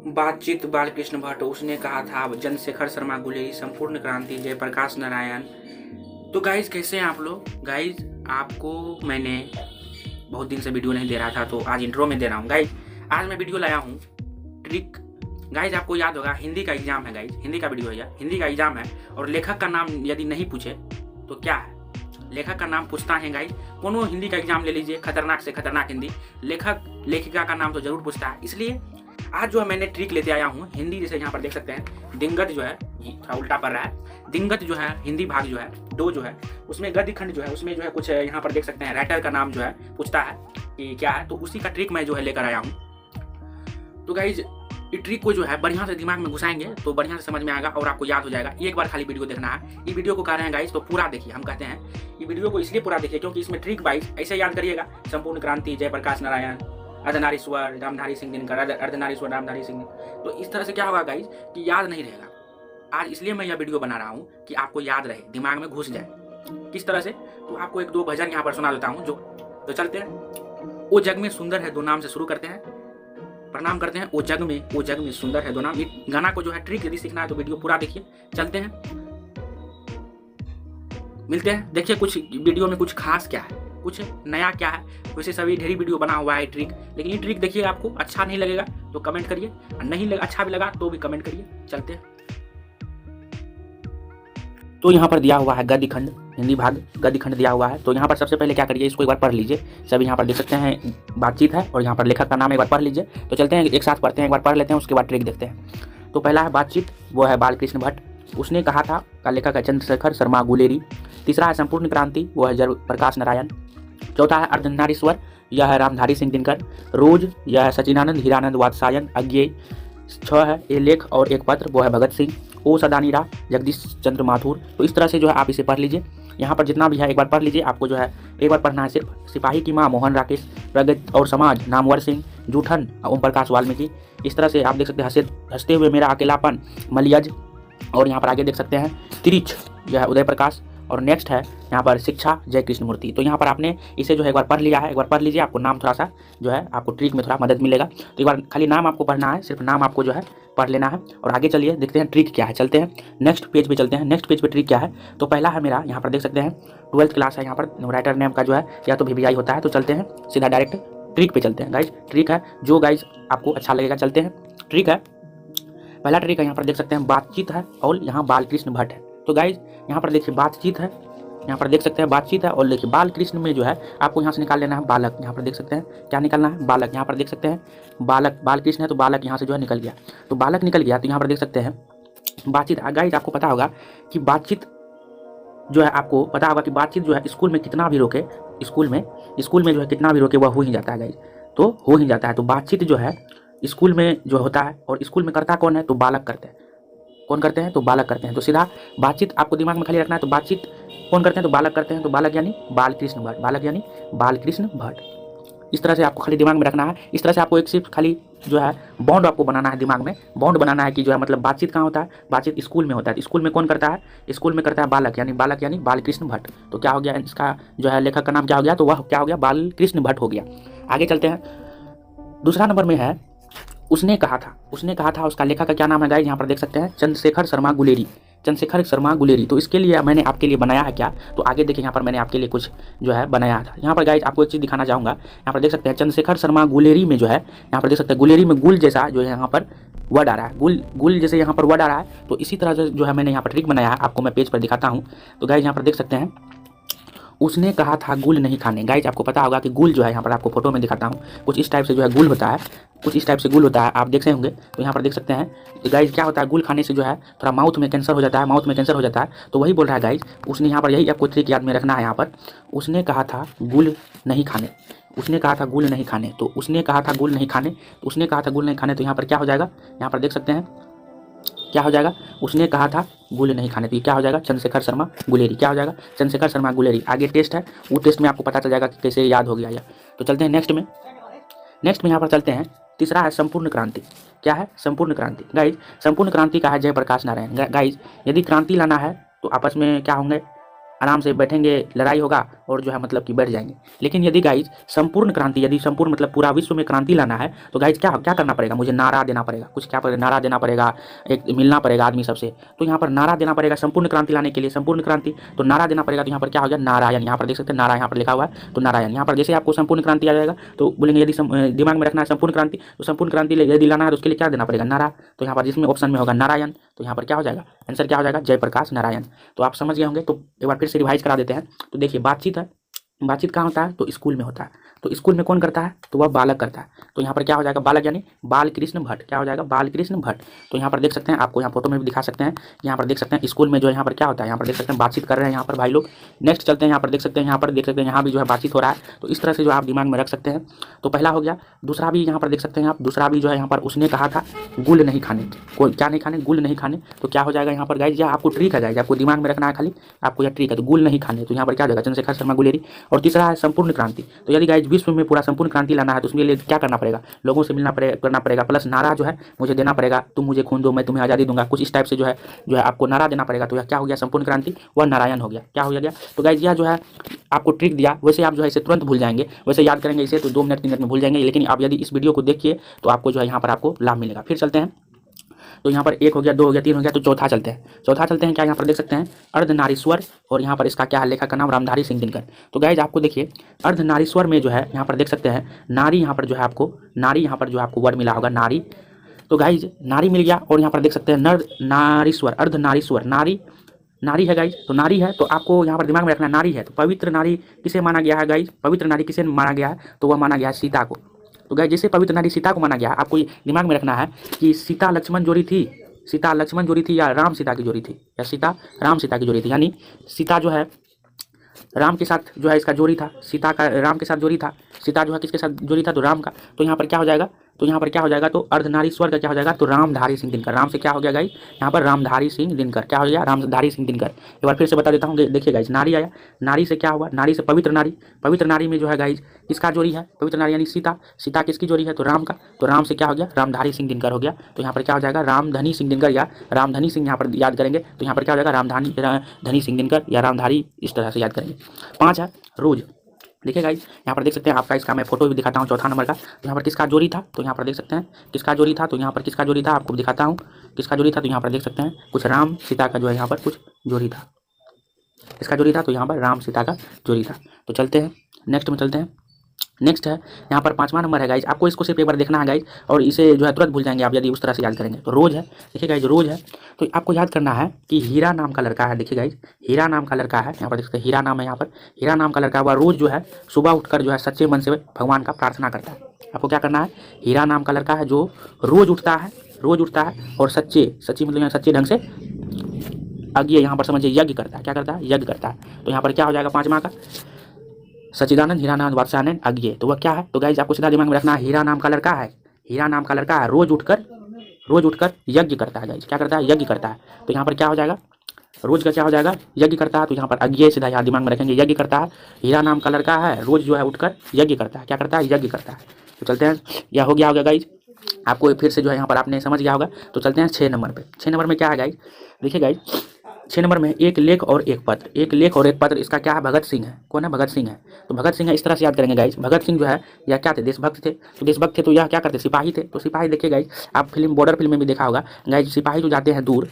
बातचीत बालकृष्ण भट्ट, उसने कहा था चंद्रशेखर शर्मा गुलेरी, संपूर्ण क्रांति, जयप्रकाश नारायण। तो गाइज कैसे हैं आप लोग? गाइज आपको मैंने बहुत दिन से वीडियो नहीं दे रहा था, तो आज इंट्रो में दे रहा हूँ। गाइज आज मैं वीडियो लाया हूँ ट्रिक। गाइज आपको याद होगा हिंदी का एग्जाम है, गाइज हिंदी का वीडियो है यह, हिंदी का एग्जाम है। और लेखक का नाम यदि नहीं पूछे तो क्या है, लेखक का नाम पूछता है। गाइज कोनो हिंदी का एग्जाम ले लीजिए, खतरनाक से खतरनाक हिंदी, लेखक लेखिका का नाम तो जरूर पूछता है। इसलिए आज जो है मैंने ट्रिक लेते आया हूँ हिंदी। जैसे यहाँ पर देख सकते हैं दिंगत जो है, थोड़ा उल्टा पड़ रहा है, दिंगत जो है हिंदी भाग जो है दो जो है, उसमें गद्य खंड जो है, उसमें जो है कुछ यहाँ पर देख सकते हैं राइटर का नाम जो है पूछता है कि क्या है, तो उसी का ट्रिक मैं जो है लेकर आया हूँ। तो गाइज ये ट्रिक को जो है बढ़िया से दिमाग में घुसाएंगे तो बढ़िया से समझ में आएगा और आपको याद हो जाएगा। एक बार खाली वीडियो देखना है। ये वीडियो को कह रहे हैं गाइज तो पूरा देखिए। हम कहते हैं ये वीडियो को इसलिए पूरा देखिए क्योंकि इसमें ट्रिक वाइज ऐसे याद करिएगा, संपूर्ण क्रांति, जयप्रकाश नारायण, अर्धनारीश्वर रामधारी सिंह दिनकर, अर्धनारीश्वर रामधारी सिंह। तो इस तरह से क्या होगा गाइज कि याद नहीं रहेगा। आज इसलिए मैं यह वीडियो बना रहा हूँ कि आपको याद रहे, दिमाग में घुस जाए। किस तरह से, तो आपको एक दो भजन यहाँ पर सुना देता हूँ जो, तो चलते हैं। ओ जग में सुंदर है दो नाम से शुरू करते हैं, प्रणाम करते हैं। ओ जग में सुंदर है दो नाम। ये गाना को जो है ट्रिक यदि सीखना है तो वीडियो पूरा देखिए। चलते हैं, मिलते हैं। देखिए कुछ वीडियो में कुछ खास क्या है, कुछ नया क्या है। वैसे सभी ढेरी वीडियो बना हुआ है ट्रिक, लेकिन ये ट्रिक देखिए, आपको अच्छा नहीं लगेगा तो कमेंट करिए, और नहीं लगा अच्छा भी लगा तो भी कमेंट करिए। चलते हैं। तो यहाँ पर दिया हुआ है गद्य खंड, हिंदी भाग गद्य खंड दिया हुआ है। तो यहाँ पर सबसे पहले क्या करिए, इसको एक बार पढ़ लीजिए। सभी यहाँ पर देख सकते हैं बातचीत है और यहाँ पर लेखक का नाम एक बार पढ़ लीजिए। तो चलते हैं एक साथ पढ़ते हैं, एक बार पढ़ लेते हैं, उसके बाद ट्रिक देखते हैं। तो पहला है बातचीत, वो है बालकृष्ण भट्ट, उसने कहा था, का लेखक है चंद्रशेखर शर्मा गुलेरी। तीसरा है संपूर्ण क्रांति, वो है जयप्रकाश नारायण। चौथा है अर्धनारीश्वर, यह है रामधारी सिंह दिनकर। रोज, यह है सचिनानंद हीरानंद वात्सायन अज्ञेय। 6 है ए लेख और एक पत्र, वो है भगत सिंह। ओ सदानीरा, जगदीश चंद्र माथुर। तो इस तरह से जो है आप इसे पढ़ लीजिए। यहाँ पर जितना भी है एक बार पढ़ लीजिए। आपको जो है एक बार पढ़ना है सिर्फ। सिपाही की माँ मोहन राकेश, प्रगति और समाज नामवर सिंह, जूठन ओम प्रकाश वाल्मीकि। इस तरह से आप देख सकते हैं हंसते हुए मेरा अकेलापन मलियज। और यहाँ पर आगे देख सकते हैं तिरिच, यह है उदय प्रकाश। और नेक्स्ट है यहाँ पर शिक्षा जय कृष्ण मूर्ति। तो यहाँ पर आपने इसे जो है एक बार पढ़ लिया है, एक बार पढ़ लीजिए। आपको नाम थोड़ा सा जो है आपको ट्रिक में थोड़ा मदद मिलेगा। तो एक बार खाली नाम आपको पढ़ना है, सिर्फ नाम आपको जो है पढ़ लेना है। और आगे चलिए देखते हैं ट्रिक क्या है। चलते हैं नेक्स्ट पेज पे, चलते हैं नेक्स्ट पेज पे ट्रिक क्या है। तो पहला है मेरा, यहाँ पर देख सकते हैं 12th क्लास है। यहाँ पर राइटर नेम का जो है या तो VVI होता है। तो चलते हैं सीधा डायरेक्ट ट्रिक पे चलते हैं। गाइज ट्रिक है जो गाइज आपको अच्छा लगेगा। चलते हैं, ट्रिक है, पहला ट्रिक है, यहाँ पर देख सकते हैं बातचीत है और यहाँ बालकृष्ण भट्ट है। तो गाइज यहाँ पर देखिए बातचीत है, यहाँ पर देख सकते हैं बातचीत है, और देखिए बालकृष्ण में जो है आपको यहाँ से निकाल लेना है बालक। यहाँ पर देख सकते हैं क्या निकालना है, बालक। यहाँ पर देख सकते हैं बालक, बालकृष्ण है तो बालक यहाँ से जो है निकल गया। तो बालक निकल गया, तो यहाँ पर देख सकते हैं बातचीत। गाइज आपको पता होगा कि बातचीत जो है, आपको पता होगा कि बातचीत जो है स्कूल में कितना भी रोके, स्कूल में जो है कितना भी रोके वह हो ही जाता है गाइज, तो हो ही जाता है। तो बातचीत जो है स्कूल में जो होता है, और स्कूल में करता कौन है, तो बालक करते हैं। कौन करते हैं, तो बालक करते हैं। तो सीधा बातचीत आपको दिमाग में खाली रखना है। तो बातचीत कौन करते हैं, तो बालक करते हैं। तो बालक यानी बालकृष्ण भट्ट, बालक यानी बालकृष्ण भट्ट। इस तरह से आपको खाली दिमाग में रखना है। इस तरह से आपको एक सिर्फ खाली जो है बॉन्ड आपको बनाना है, दिमाग में बॉन्ड बनाना है कि जो है मतलब बातचीत कहाँ होता है, बातचीत स्कूल में होता है। स्कूल में कौन करता है, स्कूल में करता है बालक यानी बालकृष्ण भट्ट। तो क्या हो गया, इसका जो है लेखक का नाम क्या हो गया, तो वह क्या हो गया, बालकृष्ण भट्ट हो गया। आगे चलते हैं, दूसरा नंबर में है उसने कहा था, उसका लेखक का क्या नाम है गाइस, यहाँ पर देख सकते हैं चंद्रशेखर शर्मा गुलेरी, चंद्रशेखर शर्मा गुलेरी। तो इसके लिए मैंने आपके लिए बनाया है क्या, तो आगे देखिए यहाँ पर मैंने आपके लिए कुछ जो है बनाया था। यहाँ पर गाइस आपको एक चीज़ दिखाना चाहूँगा। यहाँ पर देख सकते हैं चंद्रशेखर शर्मा गुलेरी में जो है, यहाँ पर देख सकते हैं गुलेरी में गुल जैसा जो है यहाँ पर वर्ड आ रहा है, गुल जैसे यहाँ पर वर्ड आ रहा है। तो इसी तरह से जो है मैंने यहाँ पर ट्रिक बनाया है, आपको मैं पेज पर दिखाता हूँ। तो गाइस यहाँ पर देख सकते हैं उसने कहा था गुल नहीं खाने। गाइज आपको पता होगा कि गुल जो है, यहाँ पर आपको फोटो में दिखाता हूँ, कुछ इस टाइप से जो है गुल होता है, कुछ इस टाइप से गुल होता है, आप देख रहे होंगे। तो यहाँ पर देख सकते हैं गाइज क्या होता है, गुल खाने से जो है थोड़ा माउथ में कैंसर हो जाता है, माउथ में कैंसर हो जाता है। तो वही बोल रहा है गाइज, उसने यहाँ पर यही आपको ट्रिक याद में रखना है। यहाँ पर उसने कहा था गुल नहीं खाने, उसने कहा था गुल नहीं खाने। तो उसने कहा था गुल नहीं खाने, तो उसने कहा था गुल नहीं खाने। तो यहाँ पर क्या हो जाएगा, यहाँ पर देख सकते हैं क्या हो जाएगा, उसने कहा था गुल नहीं खाने। तो ये क्या हो जाएगा, चंद्रशेखर शर्मा गुलेरी। क्या हो जाएगा, चंद्रशेखर शर्मा गुलेरी। आगे टेस्ट है, वो टेस्ट में आपको पता चल जाएगा कि कैसे याद हो गया या। तो चलते हैं नेक्स्ट में यहाँ पर चलते हैं। तीसरा है संपूर्ण क्रांति। क्या है, संपूर्ण क्रांति। गाइज संपूर्ण क्रांति का है जयप्रकाश नारायण। गाइज यदि क्रांति लाना है तो आपस में क्या होंगे, आराम से बैठेंगे, लड़ाई होगा और जो है मतलब कि बैठ जाएंगे। लेकिन यदि गाइज संपूर्ण क्रांति, यदि संपूर्ण मतलब पूरा विश्व में क्रांति लाना है तो गाइज क्या क्या करना पड़ेगा, मुझे नारा देना पड़ेगा, कुछ क्या पड़ेगा, नारा देना पड़ेगा, एक मिलना पड़ेगा आदमी सबसे। तो यहाँ पर नारा देना पड़ेगा संपूर्ण क्रांति लाने के लिए, संपूर्ण क्रांति तो नारा देना पड़ेगा। तो यहाँ पर क्या हो गया, नारायण, यहाँ पर देख सकते हैं नारा यहाँ पर लिखा हुआ है, तो नारायण। यहाँ पर जैसे आपको संपूर्ण क्रांति आ जाएगा तो बोलेंगे यदि दिमाग में रखना है संपूर्ण क्रांति, तो संपूर्ण क्रांति यदि लाना है तो उसके लिए क्या देना पड़ेगा, नारा। तो यहाँ पर जिसमें ऑप्शन में होगा नारायण, तो यहाँ पर क्या हो जाएगा, आंसर क्या हो जाएगा, जयप्रकाश नारायण। तो आप समझ गए होंगे। तो एक बार फिर से रिवाइज करा देते हैं। तो देखिए बातचीत है, बातचीत कहाँ होता है, तो स्कूल में होता है। तो स्कूल में कौन करता है, तो वह बालक करता है। तो यहाँ पर क्या हो जाएगा, बालक यानी बालकृष्ण भट्ट, क्या हो जाएगा, बालकृष्ण भट्ट। तो यहाँ पर देख सकते हैं, आपको यहाँ फोटो में भी दिखा सकते हैं, यहाँ पर देख सकते हैं स्कूल में जो है यहाँ पर क्या होता है, यहाँ पर देख सकते हैं बातचीत कर रहे हैं यहाँ पर भाई लोग। नेक्स्ट चलते हैं, यहाँ पर देख सकते हैं, यहाँ पर देख सकते हैं यहाँ भी जो है बातचीत हो रहा है। तो इस तरह से जो आप दिमाग में रख सकते हैं। तो पहला हो गया। दूसरा भी यहाँ पर देख सकते हैं आप, दूसरा भी जो है यहाँ पर उसने कहा था गुल नहीं खाने, कोई क्या नहीं खाने, गुल नहीं खाने। तो क्या हो जाएगा यहाँ पर गाइज, या आपको ट्रिक है गाइज, आपको दिमाग में रखना है खाली, आपको यह ट्रिक है। तो गुल नहीं खाने, तो यहाँ पर क्या हो जाएगा, चंद्रशेखर शर्मा गुलेरी। और तीसरा है संपूर्ण क्रांति। तो यदि गाइज विश्व में पूरा संपूर्ण क्रांति लाना है तो उसके लिए क्या करना पड़ेगा, लोगों से मिलना पड़ेगा, करना पड़ेगा, प्लस नारा जो है मुझे देना पड़ेगा, तुम मुझे खून दो मैं तुम्हें आज़ादी दूंगा, कुछ इस टाइप से जो है आपको नारा देना पड़ेगा। तो यह क्या हो गया, संपूर्ण क्रांति, वह नारायण हो गया। क्या हो गया, तो गाइज यह जो है आपको ट्रिक दिया, वैसे आप जो है इसे तुरंत भूल जाएंगे, वैसे याद करेंगे इसे तो 2 मिनट 3 मिनट में भूल जाएंगे। लेकिन आप यदि इस वीडियो को देखिए तो आपको जो है यहाँ पर आपको लाभ मिलेगा। फिर चलते हैं। तो यहाँ पर 1 हो गया, 2 हो गया, 3 हो गया, तो चौथा चलते हैं। चौथा चलते हैं, क्या यहाँ पर देख सकते हैं, अर्धनारीश्वर। और यहाँ पर इसका क्या है, लेखक का नाम रामधारी सिंह दिनकर। तो गाइज आपको देखिए अर्धनारीश्वर में जो है यहाँ पर देख सकते हैं नारी, यहाँ पर जो है आपको नारी, यहाँ पर जो आपको वर्ड मिला होगा नारी। तो गाइज नारी मिल गया। और यहाँ पर देख सकते हैं नर नारीश्वर, अर्धनारीश्वर, नारी, नारी है गाइज, तो नारी है। तो आपको यहाँ पर दिमाग में रखना नारी है। तो पवित्र नारी किसे माना गया है गाइज, पवित्र नारी किसे माना गया है, तो वह माना गया है सीता को। तो गाइज जैसे पवित्र नारी सीता को माना गया, आपको दिमाग में रखना है कि सीता लक्ष्मण जोड़ी थी, सीता लक्ष्मण जोड़ी थी या राम सीता की जोड़ी थी, या सीता राम सीता की जोड़ी थी। यानी सीता जो है राम के साथ जो है इसका जोड़ी था, सीता का राम के साथ जोड़ी था, सीता जो है किसके साथ जोड़ी था, तो राम का। तो यहाँ पर क्या हो जाएगा, तो यहाँ पर क्या हो जाएगा, तो अर्धनारीश्वर का क्या हो जाएगा, तो रामधारी सिंह दिनकर। राम से क्या हो गया गाइस, यहाँ पर रामधारी सिंह दिनकर, क्या हो गया, रामधारी सिंह दिनकर। एक बार फिर से बता देता हूँ, देखिए गाइस नारी आया, नारी से क्या हुआ, नारी से पवित्र नारी, पवित्र नारी में जो है गाइस किसका जोड़ी है, पवित्र नारी यानी सीता, सीता किसकी जोड़ी है, तो राम का। तो राम से क्या हो गया, रामधारी सिंह दिनकर हो गया। तो यहाँ पर क्या हो जाएगा, रामधनी सिंह दिनकर या रामधनी सिंह यहाँ पर याद करेंगे। तो यहाँ पर क्या हो जाएगा, रामधनी सिंह दिनकर या रामधारी, इस तरह से याद करेंगे। 5 है रोज। देखिए गाइस यहाँ पर देख सकते हैं, आपका इसका मैं फोटो भी दिखाता हूँ चौथा नंबर का। तो यहाँ पर किसका जोड़ी था, तो यहाँ पर देख सकते हैं किसका जोड़ी था, तो यहाँ पर किसका जोड़ी था आपको दिखाता हूँ किसका जोड़ी था। तो यहाँ पर देख सकते हैं कुछ राम सीता का जो है यहाँ पर कुछ जोड़ी था, किसका जोड़ी था, तो यहाँ पर राम सीता का जोड़ी था। तो चलते हैं नेक्स्ट में, चलते हैं। नेक्स्ट है यहाँ पर 5वां नंबर है गाइज, आपको इसको सिर्फ एक बार देखना है गाइज, और इसे जो है तुरंत भूल जाएंगे आप यदि उस तरह से याद करेंगे। तो रोज है, देखिए गाइज रोज है। तो आपको याद करना है कि हीरा नाम का लड़का है, देखिए गाइज हीरा नाम का लड़का है, यहाँ पर देखते हैं हीरा नाम है, यहाँ पर हीरा नाम का लड़का वह रोज जो है सुबह उठकर जो है सच्चे मन से भगवान का प्रार्थना करता है। आपको क्या करना है, हीरा नाम का लड़का है जो रोज उठता है, रोज उठता है और सच्ची मतलब सच्चे ढंग से यज्ञ, यहाँ पर समझिए यज्ञ करता है, क्या करता है, यज्ञ करता है। तो यहाँ पर क्या हो जाएगा 5वां का, सच्चिदानंद हीरानंद वात्स्यायन अज्ञे। तो वह क्या है, तो गाइज आपको सीधा दिमाग में रखना है, हीरा नाम का लड़का है, हीरा नाम का लड़का है, रोज उठकर यज्ञ करता है गाइज, क्या करता है, यज्ञ करता है। तो यहाँ पर क्या हो जाएगा, रोज का क्या हो जाएगा, यज्ञ करता है। तो यहाँ पर अज्ञे सीधा यहाँ दिमाग में रखेंगे, यज्ञ करता है, हीरा नाम का लड़का है, रोज जो है उठकर यज्ञ करता है, क्या करता है, यज्ञ करता है। तो चलते हैं, यह हो गया गाइज, आपको फिर से जो है यहाँ पर आपने समझ गया होगा। तो चलते हैं 6 नंबर पे। 6 नंबर में क्या है गाइज, देखिए गाइज 6 नंबर में एक लेख और एक पत्र, एक लेख और एक पत्र। इसका क्या है, भगत सिंह है, कौन है, भगत सिंह है। तो भगत सिंह है, इस तरह से याद करेंगे गाइज। भगत सिंह जो है यह क्या थे, देशभक्त थे। तो देशभक्त थे तो यह क्या करते, सिपाही थे। तो सिपाही देखिए गाइज, आप फिल्म बॉर्डर फिल्म में भी देखा होगा गाइज, सिपाही जो जाते हैं दूर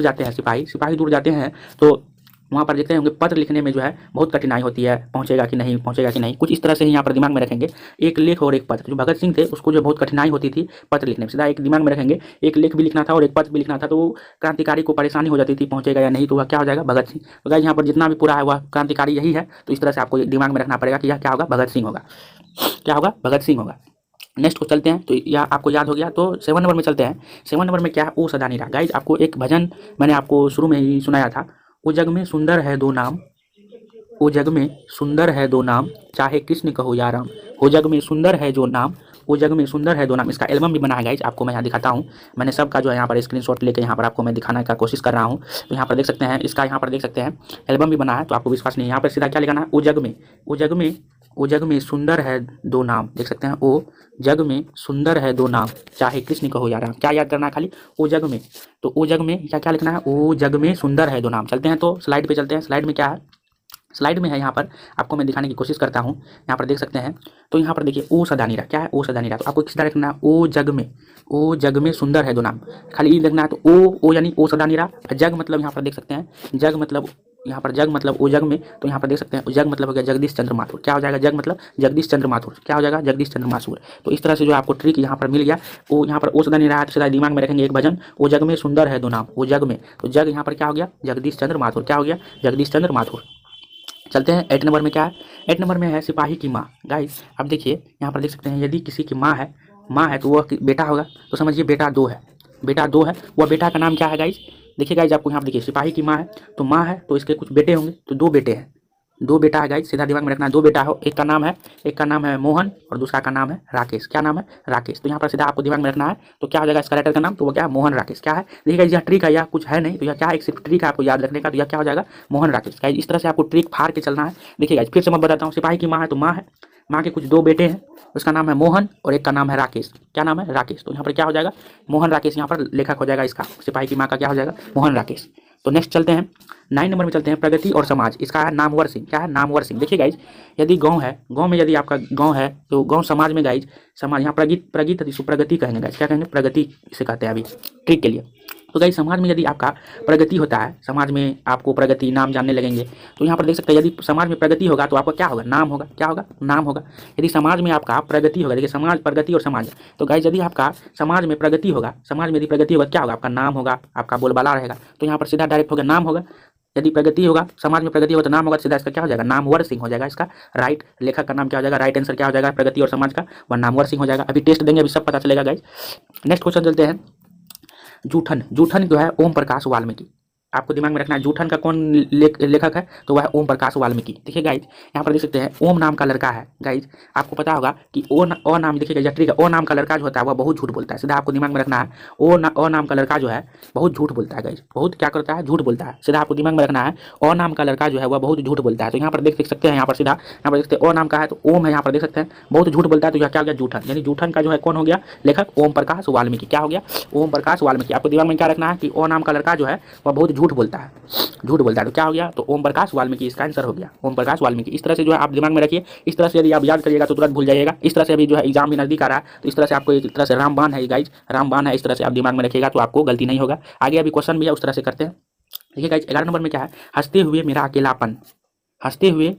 जाते हैं, सिपाही दूर जाते हैं तो वहाँ पर देखते होंगे पत्र लिखने में जो है बहुत कठिनाई होती है, पहुँचेगा कि नहीं, कुछ इस तरह से ही यहाँ पर दिमाग में रखेंगे। एक लेख और एक पत्र, जो भगत सिंह थे उसको जो बहुत कठिनाई होती थी पत्र लिखने में, सीधा एक दिमाग में रखेंगे, एक लेख भी लिखना था और एक पत्र भी लिखना था। तो वो क्रांतिकारी को परेशानी हो जाती थी, पहुँचेगा या नहीं, तो वह क्या हो जाएगा, भगत सिंह। तो गाइस यहाँ पर जितना भी पूरा है वह क्रांतिकारी यही है। तो इस तरह से आपको दिमाग में रखना पड़ेगा कि यह क्या होगा, भगत सिंह होगा, क्या होगा, भगत सिंह होगा। नेक्स्ट को चलते हैं। तो यह आपको याद हो गया। तो 7 नंबर में चलते हैं। 7 नंबर में क्या है, ओ सदा निराला। गाइज आपको एक भजन मैंने आपको शुरू में ही सुनाया था, ओ जग में सुंदर है दो नाम, ओ जग में सुंदर है दो नाम, चाहे कृष्ण कहो या राम। ओ जग में सुंदर है जो नाम, ओ जग में सुंदर है दो नाम। इसका एल्बम भी बना है गाइज, आपको मैं यहाँ दिखाता हूँ। मैंने सबका जो है यहाँ पर स्क्रीनशॉट लेकर यहाँ पर आपको मैं दिखाने का कोशिश कर रहा हूँ। तो यहाँ पर देख सकते हैं, इसका यहाँ पर देख सकते हैं एल्बम भी बना है। तो आपको विश्वास नहीं, यहाँ पर सीधा क्या लिखाना है, ओ जग में, ओ जग में, ओ जग में सुंदर है दो नाम। देख सकते हैं, ओ जग में सुंदर है दो नाम, चाहे कृष्ण कहो या राम। क्या याद करना है खाली, ओ जग में। तो ओ जग में क्या क्या लिखना है, ओ जग में सुंदर है दो नाम। चलते हैं तो स्लाइड पे चलते हैं। स्लाइड में क्या है, स्लाइड में है, यहाँ पर आपको मैं दिखाने की कोशिश करता हूँ। यहाँ पर देख सकते हैं, तो यहाँ पर देखिए ओ सदा नीरा, क्या है ओ सदा नीरा, तो आपको किस तरह रखना है, ओ जग में सुंदर है दो नाम, खाली ई लिखना है। तो ओ यानी ओ सदा नीरा, जग मतलब यहाँ पर देख सकते हैं, जग मतलब यहाँ पर जग मतलब ओ जग में, तो यहाँ पर देख सकते हैं जग मतलब हो गया जगदीश चंद्र माथुर, क्या हो जाएगा जग मतलब जगदीश चंद्र माथुर, क्या हो जाएगा जगदीश चंद्र माथुर। तो इस तरह से जो आपको ट्रिक यहाँ पर मिल गया। ओ यहाँ पर ओ सदा नीरा है, तो सीधा दिमाग में रखेंगे एक भजन, ओ जग में सुंदर है दो नाम, ओ जग में, तो जग यहाँ पर क्या हो गया जगदीश चंद्र माथुर, क्या हो गया जगदीश चंद्र माथुर। चलते हैं 8 नंबर में, क्या है 8 नंबर में है सिपाही की माँ। गाइस अब देखिए यहाँ पर देख सकते हैं, यदि किसी की माँ है तो वह बेटा होगा, तो समझिए बेटा 2 है, बेटा 2 है, वह बेटा का नाम क्या है गाइस। देखिए गाइस आपको यहाँ पर देखिए सिपाही की माँ है तो इसके कुछ बेटे होंगे, तो 2 बेटे हैं, 2 बेटा है गाइस, सीधा दिमाग में रखना है 2 बेटा हो, एक का नाम है मोहन और दूसरा का नाम है राकेश, क्या नाम है राकेश। तो यहाँ पर सीधा आपको दिमाग में रखना है, तो क्या हो जाएगा इस कैरेक्टर का नाम, तो वो क्या है मोहन राकेश, क्या है। देखिए गाइस यह ट्रिक है, यह कुछ है नहीं, तो यह क्या है एक सिर्फ ट्रिक है आपको याद रखने का, तो यह क्या हो जाएगा मोहन राकेश। गाइस इस तरह से आपको ट्रिक फाड़ के चलना है। देखिए गाइस फिर से मैं बताता हूँ, सिपाही की माँ है तो माँ है, माँ के कुछ 2 बेटे हैं, उसका नाम है मोहन और एक का नाम है राकेश, क्या नाम है राकेश। तो यहाँ पर क्या हो जाएगा मोहन राकेश, यहाँ पर लेखक हो जाएगा इसका, सिपाही की माँ का क्या हो जाएगा मोहन राकेश। तो नेक्स्ट चलते हैं 9 नंबर में, चलते हैं प्रगति और समाज, इसका है नामवर सिंह, क्या है नामवर सिंह। देखिए गाइज यदि गांव है, गांव में यदि आपका गांव है तो गांव समाज में गाइज, समाज यहाँ प्रगति कहेंगे गाइज, क्या कहेंगे प्रगति इसे कहते हैं अभी ट्रिक के लिए। तो गाइज समाज में यदि आपका प्रगति होता है, समाज में आपको प्रगति नाम जानने लगेंगे, तो यहाँ पर देख सकते हैं यदि समाज में प्रगति होगा तो आपका क्या होगा नाम होगा, क्या होगा नाम होगा। यदि समाज में आपका प्रगति होगा, देखिए समाज प्रगति और समाज, तो गाइज यदि आपका समाज में प्रगति होगा, समाज में यदि प्रगति होगा क्या होगा आपका नाम होगा, आपका बोलबाला रहेगा, तो यहाँ पर सीधा डायरेक्ट होगा नाम होगा। यदि प्रगति होगा, समाज में प्रगति होगा तो नाम होगा, सीधा इसका क्या हो जाएगा नामवर सिंह हो जाएगा, इसका राइट लेखक का नाम क्या हो जाएगा, राइट आंसर क्या हो जाएगा प्रगति और समाज का, वह नामवर सिंह हो जाएगा। अभी टेस्ट देंगे अभी सब पता चलेगा गाइज। नेक्स्ट क्वेश्चन चलते हैं, जूठन, जूठन जो है ओम प्रकाश वाल्मीकि, आपको दिमाग में रखना है जूठन का कौन लेखक है, तो वह ओम प्रकाश वाल्मीकि। देखिए गाइज यहाँ पर देख सकते हैं ओम नाम का लड़का है, गाइज आपको पता होगा कि ओ नाम, देखिए गाइज ट्रिक है, ओ नाम का लड़का जो होता है वह बहुत झूठ बोलता है, सीधा आपको दिमाग में रखना है ओ नाम का लड़का जो है बहुत झूठ बोलता है गाइज, बहुत क्या करता है झूठ बोलता है, सीधा आपको दिमाग में रखना है ओ नाम का लड़का जो है वह बहुत झूठ बोलता है। तो यहाँ पर देख सकते हैं, यहाँ पर सीधा यहाँ पर देखते हैं ओ नाम का है तो ओम है, यहाँ पर देख सकते हैं बहुत झूठ बोलता है, तो यह क्या हो गया जूठन, यानी जूठन का जो है कौन हो गया लेखक ओम प्रकाश वाल्मीकि, क्या हो गया ओम प्रकाश वाल्मीकि। आपको दिमाग में क्या रखना है कि ओ नाम का लड़का जो है वह बहुत झूठ बोलता है, तो क्या हो गया तो ओम प्रकाश वाल्मीकि इसका आंसर हो गया, ओम प्रकाश वाल्मीकि। इस तरह से जो है आप दिमाग में रखिए, इस तरह से यदि आप याद करिएगा तो तुरंत भूल जाइएगा। इस तरह से अभी जो है एग्जाम भी नजदीक आ रहा है, तो इस तरह से आपको एक तरह से रामबाण है गाइज, रामबाण है, इस तरह से आप दिमाग में रखिएगा तो आपको गलती नहीं होगा। आगे अभी क्वेश्चन भी है उस तरह से करते हैं। देखिए गाइज 11 नंबर में क्या है, हंसते हुए मेरा अकेलापन, हंसते हुए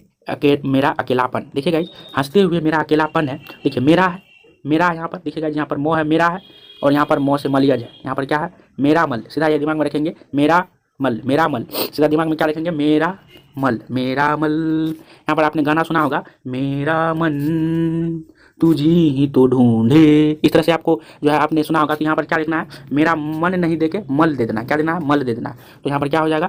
मेरा अकेलापन। देखिए गाइज हंसते हुए मेरा अकेलापन है, देखिए मेरा है, मेरा यहाँ पर देखिए गाइज यहाँ पर मो है मेरा है, और यहाँ पर मो से मलियज है, यहाँ पर क्या है मेरा मल, सीधा ये दिमाग में रखेंगे मेरा मल, मेरा मल, सीधा दिमाग में क्या रखेंगे मेरा मल, मेरा मल। यहाँ पर आपने गाना सुना होगा मेरा मन तुझी ही तो ढूंढे, इस तरह से आपको जो है आपने सुना होगा। तो यहाँ पर क्या लिखना है मेरा मन नहीं देके मल दे देना, क्या देना है मल दे देना। तो यहाँ पर क्या हो जाएगा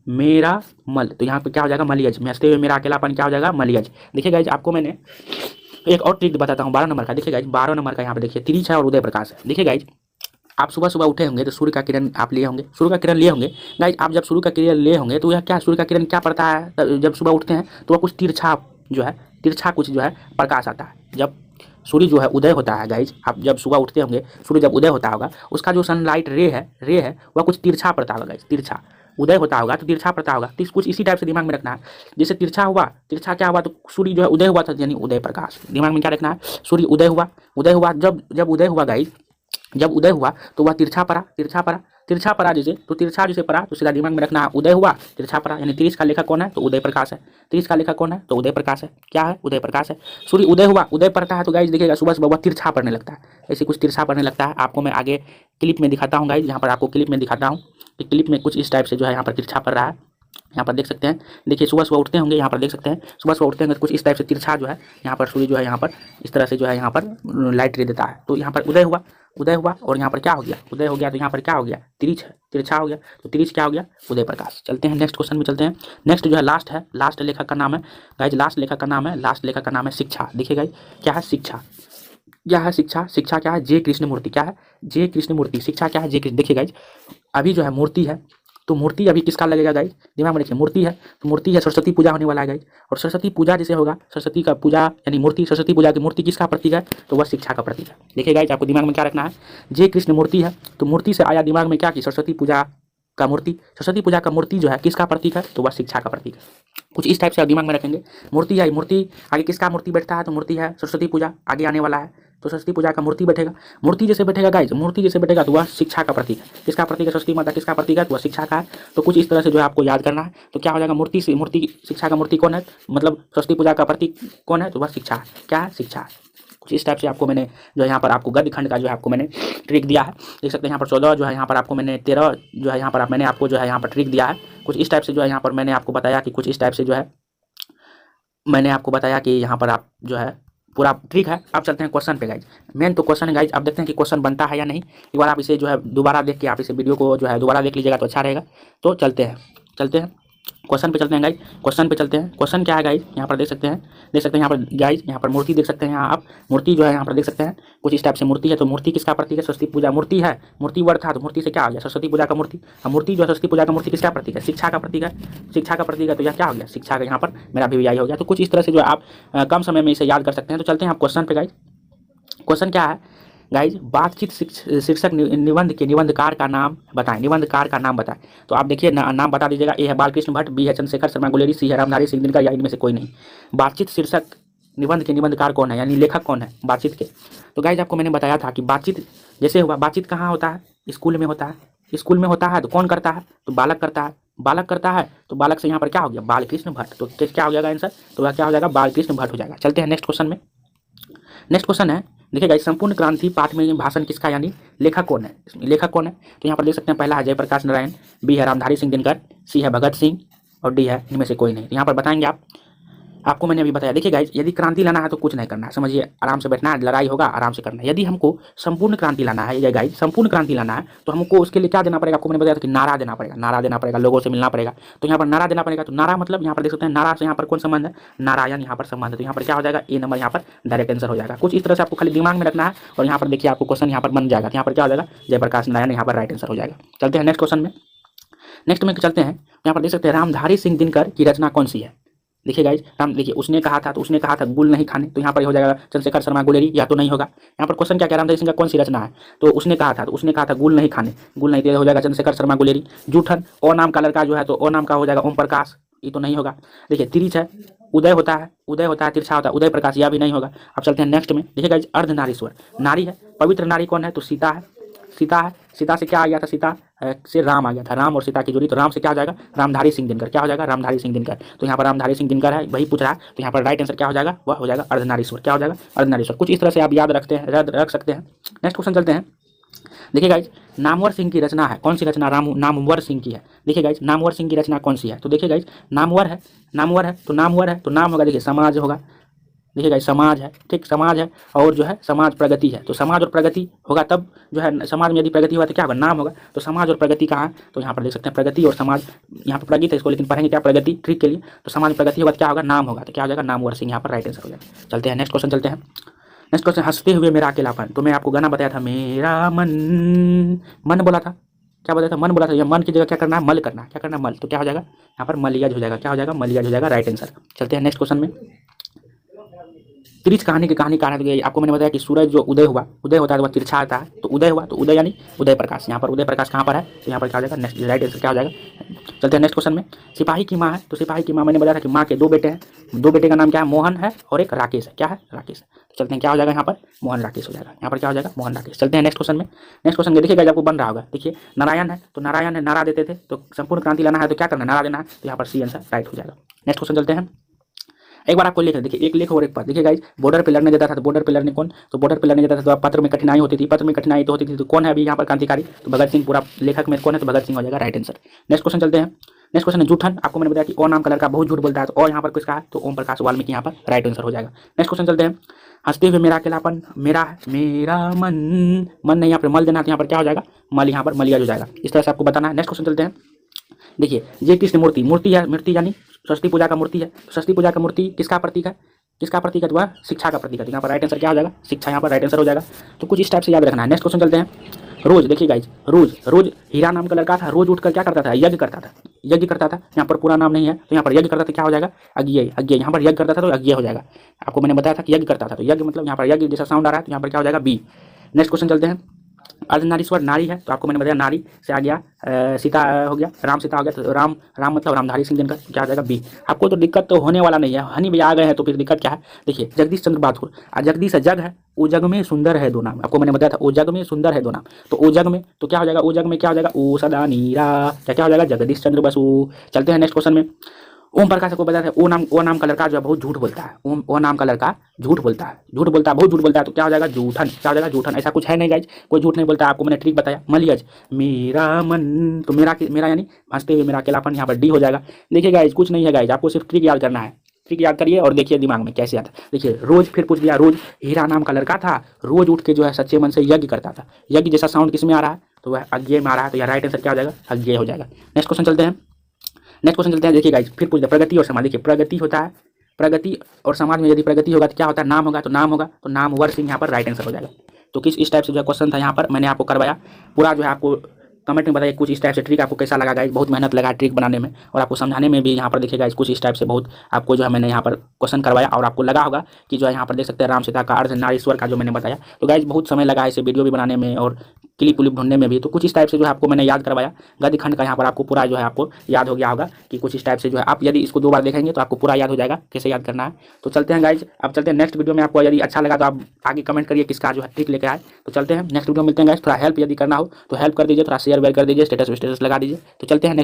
मेरा मल, तो यहाँ पर क्या हो जाएगा मलियज, हंसते हुए मेरा अकेलापन क्या हो जाएगा मलियज। देखिए गाइज आपको मैंने एक और ट्रिक बताता हूँ 12 नंबर का। देखिए गाइज 12 नंबर का यहाँ पर देखिए तिरिछ है और उदय प्रकाश है। देखिए गाइज आप सुबह सुबह उठे होंगे तो सूर्य का किरण आप लिए होंगे, सूर्य का किरण लिए होंगे गाइज। आप जब सूर्य का किरण लिए होंगे तो यह क्या सूर्य का किरण क्या पड़ता है, जब सुबह उठते हैं तो वह कुछ तिरछा जो है, तिरछा कुछ जो है प्रकाश आता है। जब सूर्य जो है उदय होता है गाइज, आप जब सुबह उठते होंगे सूर्य जब उदय होता होगा उसका जो सनलाइट रे है वह कुछ तिरछा पड़ता होगा गाइज, तिरछा उदय होता होगा तो तिरछा पड़ता होगा। तो कुछ इसी टाइप से दिमाग में रखना है, जैसे तिरछा हुआ, तिरछा क्या हुआ तो सूर्य जो है उदय हुआ था यानी उदय प्रकाश। दिमाग में क्या रखना है सूर्य उदय हुआ जब उदय हुआ गाइज, जब उदय हुआ तो वह तिरछा पड़ा जैसे, तो तिरछा जैसे पड़ा तो सीधा दिमाग में रखना उदय हुआ तिरछा पड़ा, यानी तिरिछ का लेखक कौन है तो उदय प्रकाश है, तिरिछ का लेखक कौन है तो उदय प्रकाश है, क्या है उदय प्रकाश है। सूर्य उदय हुआ उदय पड़ता है तो गाइज देखिएगा सुबह सुबह वह तिरछा पड़ने लगता है, ऐसे कुछ तिरछा पड़ने लगता है। आपको मैं आगे क्लिप में दिखाता हूँ गाइज, यहाँ पर आपको क्लिप में दिखाता हूँ कि क्लिप में कुछ इस टाइप से जो है यहाँ पर तिरछा पड़ रहा है। यहाँ पर देख सकते हैं, देखिए सुबह सुबह उठते होंगे, यहाँ पर देख सकते हैं सुबह सुबह उठते होंगे तो कुछ इस टाइप से तिरछा जो है यहाँ पर सूर्य जो है यहाँ पर इस तरह से जो है यहाँ पर लाइट रे देता है। तो यहाँ पर उदय हुआ और यहाँ पर क्या हो गया उदय हो गया, तो यहाँ पर क्या हो गया तिरछा हो गया, तो तिरिछ क्या हो गया उदय प्रकाश। चलते हैं नेक्स्ट क्वेश्चन में चलते हैं। नेक्स्ट जो है लास्ट है, लास्ट लेखक का नाम है गाइज, लास्ट लेखक का नाम है शिक्षा। देखिए गाइज क्या है शिक्षा, क्या है शिक्षा क्या है जे कृष्णमूर्ति, क्या है जे कृष्णमूर्ति, शिक्षा क्या है जे कृष्ण। देखिए गाइज अभी जो है मूर्ति है, तो मूर्ति अभी किसका लगेगा गाइज दिमाग में रखिए, मूर्ति है तो मूर्ति है सरस्वती पूजा होने वाला है गाइज, और सरस्वती पूजा जैसे होगा सरस्वती का पूजा यानी मूर्ति, सरस्वती पूजा की मूर्ति किसका प्रतीक है तो वह शिक्षा का प्रतीक है। देखिए गाइज आपको दिमाग में क्या रखना है जे कृष्ण मूर्ति है, तो मूर्ति से आया दिमाग में क्या कि सरस्वती पूजा का मूर्ति, सरस्वती पूजा का मूर्ति जो है किसका प्रतीक है, तो वह शिक्षा का प्रतीक है। कुछ इस टाइप से आप दिमाग में रखेंगे। मूर्ति आई, मूर्ति आगे किसका मूर्ति बैठता है, तो मूर्ति है सरस्वती पूजा, आगे आने वाला है तो सरस्वती पूजा का मूर्ति बैठेगा। मूर्ति जैसे बैठेगा गाइज, मूर्ति जैसे बैठेगा तो वह शिक्षा का प्रतीक है। किसका प्रतीक है, सरस्वती माता किसका प्रतीक है, तो वह शिक्षा का है। तो कुछ इस तरह से जो है आपको याद करना है। तो क्या हो जाएगा, मूर्ति से मूर्ति शिक्षा का मूर्ति कौन है, मतलब सरस्वती पूजा का प्रतीक कौन है, तो वह शिक्षा है। क्या है, शिक्षा है। कुछ इस टाइप से आपको मैंने जो है यहाँ पर आपको गद्य खंड का जो है आपको मैंने ट्रिक दिया है। देख सकते हैं यहाँ पर 14 जो है यहाँ पर आपको मैंने 13 जो है यहाँ पर मैंने आपको जो है यहाँ पर ट्रिक दिया है। कुछ इस टाइप से जो है यहाँ पर मैंने आपको बताया कि कुछ इस टाइप से जो है मैंने आपको बताया कि यहाँ पर आप जो है पूरा ट्रिक है। अब चलते हैं क्वेश्चन पे गाइज। मेन तो क्वेश्चन है गाइज, अब देखते हैं कि क्वेश्चन बनता है या नहीं। एक बार आप इसे जो है दोबारा देख के आप इसे वीडियो को जो है दोबारा देख लीजिएगा तो अच्छा रहेगा। तो चलते हैं क्वेश्चन पे चलते हैं गाइज। क्वेश्चन पे चलते हैं। क्वेश्चन क्या है गाइज, यहाँ पर देख सकते हैं यहाँ पर गाइज, यहाँ पर मूर्ति देख सकते हैं। यहाँ आप मूर्ति जो है यहाँ पर देख सकते हैं कुछ इस टाइप से मूर्ति है। तो मूर्ति किसका प्रतीक है, सरस्वती पूजा। मूर्ति है, मूर्ति वर्ड था तो मूर्ति से क्या हो गया, सरस्वती पूजा का मूर्ति। अब मूर्ति जो है सरस्वती पूजा का मूर्ति किसका प्रतीक है, शिक्षा का प्रतीक है। शिक्षा का प्रतीक है तो यह क्या हो गया, शिक्षा का यहाँ पर मेरा VVI हो गया। तो कुछ इस तरह से जो है आप कम समय में इसे याद कर सकते हैं। तो चलते हैं आप क्वेश्चन पे गाइज। क्वेश्चन क्या है गाइज, बातचीत शीर्षक निबंध के निबंधकार का नाम बताएं। निबंधकार का नाम बताएं। तो आप देखिए नाम बता दीजिएगा। ए है बालकृष्ण भट्ट, बी है चंद्रशेखर शर्मा गुलेरी, सी है रामधारी सिंह दिनकर, या इनमें से कोई नहीं। बातचीत शीर्षक निबंध के निबंधकार कौन है, यानी लेखक कौन है बातचीत के। तो गाइज आपको मैंने बताया था कि बातचीत जैसे हुआ, बातचीत कहाँ होता है, स्कूल में होता है। स्कूल में होता है तो कौन करता है, तो बालक करता है। बालक करता है तो बालक से यहाँ पर क्या हो गया, बालकृष्ण भट्ट। तो क्या हो जाएगा आंसर, तो वह क्या हो जाएगा, बालकृष्ण भट्ट हो जाएगा। चलते हैं नेक्स्ट क्वेश्चन में। नेक्स्ट क्वेश्चन है, देखिएगा संपूर्ण क्रांति पाठ में भाषण किसका, यानी लेखक कौन है, लेखक कौन है। तो यहाँ पर देख सकते हैं पहला है जयप्रकाश नारायण, बी है रामधारी सिंह दिनकर, सी है भगत सिंह और डी है इनमें से कोई नहीं। तो यहाँ पर बताएंगे आपको मैंने अभी बताया। देखिए गाइज, यदि क्रांति लाना है तो कुछ नहीं करना है, समझिए, आराम से बैठना है, लड़ाई होगा आराम से करना है। यदि हमको संपूर्ण क्रांति लाना है, ये गाइज संपूर्ण क्रांति लाना है तो हमको उसके लिए क्या देना पड़ेगा, आपको मैंने बताया था कि नारा देना पड़ेगा। नारा देना पड़ेगा, लोगों से मिलना पड़ेगा। तो यहाँ पर नारा देना पड़ेगा। तो नारा मतलब यहाँ पर देख सकते हैं नारा से यहाँ पर कौन संबंध है, नारायण यहाँ पर संबंध है। तो यहाँ पर क्या हो जाएगा, ए नंबर यहाँ पर डायरेक्ट आंसर हो जाएगा। कुछ इस तरह से आपको खाली दिमाग में रखना है और यहाँ पर देखिए आपको क्वेश्चन यहाँ पर बन जाएगा। यहाँ पर क्या हो जाएगा, जयप्रकाश नारायण यहाँ पर राइट आंसर हो जाएगा। चलते हैं नेक्स्ट क्वेश्चन में। नेक्स्ट में चलते हैं, यहाँ पर देख सकते हैं रामधारी सिंह दिनकर की रचना कौन सी है। देखिए गाइज, देखिए उसने कहा था गुल नहीं खाने। तो यहाँ पर हो जाएगा चंद्रशेखर शर्मा गुलेरी, या तो नहीं होगा। यहाँ पर क्वेश्चन क्या है, रामधारी सिंह का कौन सी रचना है, तो उसने कहा था गुल नहीं खाने, गुल नहीं, तो हो जाएगा चंद्रशेखर शर्मा गुलेरी। जूठन ओ नाम का लड़का जो है तो ओ नाम का हो जाएगा ओम प्रकाश, ये तो नहीं होगा। देखिए तिरछ है, उदय होता है, तिरछा होता है, उदय प्रकाश, यह भी नहीं होगा। अब चलते हैं नेक्स्ट में। देखिए गाइज, अर्धनारीश्वर नारी है, पवित्र नारी कौन है, तो सीता है। सीता से क्या आ गया था, सीता से राम आ गया था, राम और सीता की जोड़ी। तो राम से क्या हो जाएगा, रामधारी सिंह दिनकर। क्या हो जाएगा, रामधारी सिंह दिनकर। तो यहाँ पर रामधारी सिंह दिनकर है, वही पूछ रहा है। तो यहाँ पर राइट आंसर क्या हो जाएगा, वह हो जाएगा अर्धनारीश्वर। क्या हो जाएगा, अर्धनारीश्वर। कुछ इस तरह से आप याद रख सकते हैं। नेक्स्ट क्वेश्चन चलते हैं। देखिए गाइज, नामवर सिंह की रचना है, कौन सी रचना, नामवर सिंह की है। देखिए गाइज, नामवर सिंह की रचना कौन सी है। तो देखिए गाइज, नामवर है तो नाम होगा, देखिए समाज होगा। देखिए गाइस, समाज है, ठीक, समाज है और जो है समाज प्रगति है। तो समाज और प्रगति होगा तब जो है, समाज में यदि प्रगति हुआ तो क्या होगा, नाम होगा। तो समाज और प्रगति कहाँ, तो यहाँ पर देख सकते हैं प्रगति और समाज, यहाँ पर प्रगति है इसको, लेकिन पढ़ेंगे क्या, प्रगति ट्रिक के लिए। तो समाज में प्रगति होगा तो क्या होगा, नाम होगा। तो क्या हो जाएगा, नामवर सिंह यहाँ पर राइट आंसर हो जाएगा। चलते हैं नेक्स्ट क्वेश्चन चलते हैं। नेक्स्ट क्वेश्चन, हंसते हुए मेरा अकेलापन। तो मैं आपको गाना बताया था, मेरा मन बोला था, क्या बताया था, मन बोला था। या मन की जगह क्या करना है, मल करना है। क्या करना है, मल। तो क्या हो जाएगा, यहाँ पर मलियाज हो जाएगा। क्या हो जाएगा, मलियाज हो जाएगा, राइट आंसर। चलते हैं नेक्स्ट क्वेश्चन में। तिरछ कहानी की कहानीकार है। आपको मैंने बताया कि सूरज जो उदय होता है तो वह तिरछा आता है। तो उदय हुआ तो उदय यानी उदय प्रकाश। यहाँ पर उदय प्रकाश कहाँ पर है, तो यहाँ पर क्या हो जाएगा, नेक्स्ट राइट आंसर क्या हो जाएगा। चलते हैं नेक्स्ट क्वेश्चन में। सिपाही की माँ है, तो सिपाही की माँ मैंने बताया था कि माँ के 2 बेटे हैं। 2 बेटे का नाम क्या है, मोहन है और एक राकेश है। क्या है, राकेश। तो चलते हैं क्या हो जाएगा, यहाँ पर मोहन राकेश हो जाएगा। यहाँ पर क्या हो जाएगा, मोहन राकेश। चलते हैं नेक्स्ट क्वेश्चन में। नेक्स्ट क्वेश्चन देखिएगा आपको बन रहा होगा। देखिए नारायण है तो नारायण है, नारा देते थे। तो संपूर्ण क्रांति लाना है तो क्या करना है, नारा देना है। तो यहाँ पर सी आंसर राइट हो जाएगा। नेक्स्ट क्वेश्चन चलते हैं। एक बार आपको लिख देखिए, एक लेख और एक पद। देखिए गाइज, बॉर्डर पे लड़ने देता था, तो बॉर्डर पे लड़ने कौन, तो बॉर्डर पे लड़ने देता था तो पत्र में कठिनाई होती थी। पत्र में कठिनाई तो होती थी, तो कौन है अभी यहाँ पर क्रांतिकारी, तो भगत सिंह। पूरा लेखक में कौन है, तो भगत सिंह हो जाएगा, राइट आंसर। नेक्स्ट क्वेश्चन चलते हैं। नेक्स्ट क्वेश्चन है जूठन। आपको मैंने बताया कि ओ नाम का लड़का बहुत झूठ बोलता है। तो और यहाँ पर किसका है, तो ओम प्रकाश वाल्मीकि यहाँ पर राइट आंसर हो जाएगा। नेक्स्ट क्वेश्चन चलते हैं। हंसते हुए मेरा अकेलापन, मेरा मन नहीं, यहाँ पर मल देना, तो यहाँ पर क्या हो जाएगा, मल, यहाँ पर मलिया हो जाएगा। इस तरह से आपको बताना है। नेक्स्ट क्वेश्चन चलते हैं। देखिए, ये कृष्ण मूर्ति है, मूर्ति यानी सरस्वती पूजा का मूर्ति है। सरस्वती पूजा का मूर्ति किसका प्रतीक है, तो वह शिक्षा का प्रतीक है। यहाँ पर राइट आंसर क्या हो जाएगा, शिक्षा, यहाँ पर राइट आंसर हो जाएगा। तो कुछ इस टाइप से याद रखना है। नेक्स्ट क्वेश्चन चलते हैं। रोज, देखिए गाइज, रोज हीरा नाम का लड़का था, रोज उठकर क्या करता था, यज्ञ करता था। यहाँ पर पूरा नाम नहीं है तो यहाँ पर यज्ञ करता था, क्या हो जाएगा, अज्ञेय। यहाँ पर यज्ञ करता था तो अज्ञेय हो जाएगा। आपको मैंने बताया था कि यज्ञ करता था, तो यज्ञ मतलब यहाँ पर यज्ञ जैसा साउंड आ रहा है, तो यहाँ पर क्या हो जाएगा, बी। नेक्स्ट क्वेश्चन चलते हैं। अर्धनारीश्वर नारी है, तो आपको मैंने बताया नारी से आ गया सीता हो गया, राम सीता हो गया, तो राम राम मतलब रामधारी सिंह दिनकर, क्या आ जाएगा बी। आपको तो दिक्कत तो होने वाला नहीं है, हनी भैया आ गए हैं तो फिर दिक्कत क्या है। देखिए जगदीश चंद्र बहादुर, जगदीश जग है, ओ जग में सुंदर है दो नाम, आपको मैंने बताया था ओ जग में सुंदर है दो नाम, तो ओ जग में तो क्या हो जाएगा, ओ जग में क्या हो जाएगा, ओ सदा नीरा, क्या क्या हो जाएगा, जगदीश चंद्र बसु। चलते हैं नेक्स्ट क्वेश्चन में। ओम प्रकाश को बताया था ओ नाम का लड़का जो है बहुत झूठ बोलता है, ओ नाम का लड़का झूठ बोलता है, बहुत झूठ बोलता है, तो क्या हो जाएगा जूठन, क्या हो जाएगा जूठन। ऐसा कुछ है नहीं गाइज, कोई झूठ नहीं बोलता, आपको मैंने ट्रिक बताया। मलियज मेरा मन, तो मेरा यानी हंसते हुए मेरा अकेलापन, यहाँ पर डी हो जाएगा। देखिए गाइज कुछ नहीं है गाइज, आपको सिर्फ ट्रिक याद करना है, ट्रिक याद करिए और देखिए दिमाग में कैसे आता है। देखिए रोज फिर पूछ दिया, रोज हीरा नाम का लड़का था, रोज उठ के जो है सच्चे मन से यज्ञ करता था, यज्ञ जैसा साउंड किस में आ रहा है, तो वह अज्ञे में आ रहा है, तो यह राइट आंसर क्या हो जाएगा, अज्ञे हो जाएगा। नेक्स्ट क्वेश्चन चलते हैं, नेक्स्ट क्वेश्चन चलते हैं। देखिए गाइस फिर पूछ दिया प्रगति और समाज, देखिए प्रगति होता है, प्रगति और समाज में यदि प्रगति होगा तो क्या होता है, नाम होगा, तो नाम होगा, तो नाम वर सिंह यहाँ पर राइट आंसर हो जाएगा। तो किस इस टाइप से जो है क्वेश्चन था यहाँ पर मैंने आपको करवाया पूरा, जो है आपको कमेंट में बताइए कुछ इस टाइप से ट्रिक आपको कैसा लगा गाइस। बहुत मेहनत लगा ट्रिक बनाने में और आपको समझाने में भी। यहाँ पर देखिए गाइस कुछ इस टाइप से बहुत आपको जो है मैंने यहाँ पर क्वेश्चन करवाया और आपको लगा होगा कि जो है यहाँ पर देख सकते हैं राम सीता का अर्धनारीश्वर का जो मैंने बताया। तो गाइस बहुत समय लगा इसे वीडियो भी बनाने में और क्लिप उलिप ढूंढने में भी। तो कुछ इस टाइप से जो है आपको मैंने याद करवाया गद्य खंड का, यहाँ पर आपको पूरा जो है आपको याद हो गया होगा कि कुछ इस टाइप से जो है आप यदि इसको 2 बार देखेंगे तो आपको पूरा याद हो जाएगा कैसे याद करना है। तो चलते हैं गाइज, अब चलते हैं नेक्स्ट वीडियो में। आपको यदि अच्छा लगा तो आप आगे कमेंट करिए किसका जो है ट्रिक लेकर आए। तो चलते हैं नेक्स्ट वीडियो मिलते हैं गाइज। थोड़ा हेल्प यदि करना हो तो हेल्प कर दीजिए, थोड़ा शेयर वेयर कर दीजिए, स्टेटस लगा दीजिए। तो चलते हैं।